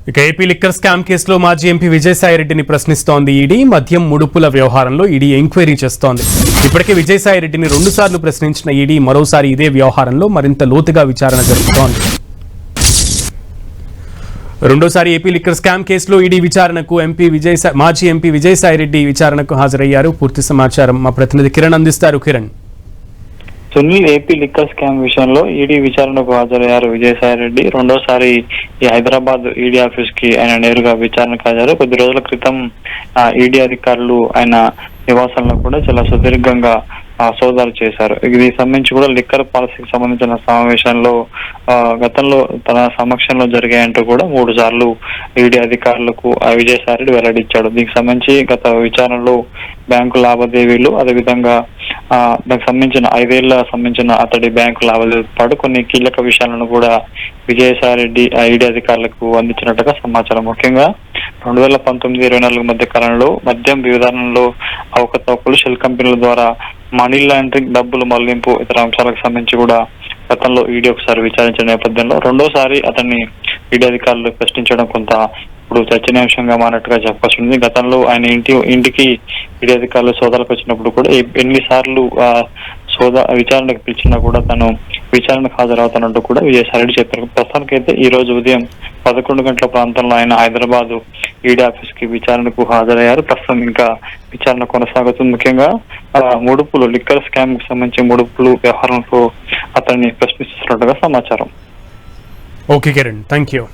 ఇక AP liquor scam కేసులో మాజీ ఎంపీ విజయసాయిరెడ్డిని ప్రశ్నిస్తోంది ఈడీ. మద్యం ముడుపుల వ్యవహారంలో ఈడీ ఎంక్వైరీ చేస్తోంది. ఇప్పటికే విజయసాయిరెడ్డిని 2 సార్లు ప్రశ్నించిన ఈడీ మరోసారి ఇదే వ్యవహారంలో మరింత లోతుగా విచారణ జరుపుతోంది. రెండోసారి ఏపీ లిక్కర్ స్కామ్ కేసులో ఈడీ విచారణకు మాజీ ఎంపీ విజయసాయిరెడ్డి విచారణకు హాజరయ్యారు. పూర్తి సమాచారం మా ప్రతినిధి కిరణ్ అందిస్తారు. Kiran, Sunil AP liquor scam విషయంలో ఈడీ విచారణకు హాజరయ్యారు విజయసాయిరెడ్డి. రెండోసారి ఈ హైదరాబాద్ ఈడీ ఆఫీస్ కి ఆయన నేరుగా విచారణకు హాజరు. కొద్ది రోజుల క్రితం ఈడీ అధికారులు ఆయన నివాసంలో కూడా చాలా సుదీర్ఘంగా సోదాలు చేశారు. దీనికి సంబంధించి కూడా లిక్కర్ పాలసీకి సంబంధించిన సమావేశంలో గతంలో తన సమక్షంలో జరిగాయంటూ కూడా 3 సార్లు ఈడీ అధికారులకు విజయసాయిరెడ్డి వెల్లడించాడు. దీనికి సంబంధించి గత విచారణలో బ్యాంకు లావాదేవీలు, అదేవిధంగా దానికి సంబంధించిన 5 ఏళ్ల సంబంధించిన అతడి బ్యాంకు లావాదేవీలతో పాటు కొన్ని కీలక విషయాలను కూడా విజయసాయిరెడ్డి ఈడీ అధికారులకు అందించినట్టుగా సమాచారం. ముఖ్యంగా 2019-24 మధ్య కాలంలో మద్యం విధానంలో అవకతవకలు, షెల్ కంపెనీల ద్వారా మనీ లాండరింగ్, డబ్బులు మళ్లింపు, ఇతర అంశాలకు సంబంధించి కూడా గతంలో ఈడీ ఒకసారి విచారించిన నేపథ్యంలో రెండోసారి అతన్ని ఈడీ అధికారులు ప్రశ్నించడం కొంత ఇప్పుడు చర్చనీయాంశంగా మారినట్టుగా చెప్పాల్సింది. గతంలో ఆయన ఇంటికి ఈడీ అధికారులు సోదాలకు వచ్చినప్పుడు కూడా ఎన్నిసార్లు విచారణకు పిలిచినా కూడా తను విచారణకు హాజరవుతానంటూ కూడా విజయసాయిరెడ్డి చెప్పారు. ప్రస్తుతానికైతే ఈ రోజు ఉదయం 11 గంటల ప్రాంతంలో ఆయన హైదరాబాద్ ఈడీ ఆఫీస్ కి విచారణకు హాజరయ్యారు. ప్రస్తుతం ఇంకా విచారణ కొనసాగుతుంది. ముఖ్యంగా ముడుపులు, లిక్కర్ స్కామ్ కు సంబంధించి ముడుపులు వ్యవహారంలో అతన్ని ప్రశ్నిస్తున్నట్టుగా సమాచారం. Okay Kiran, thank you.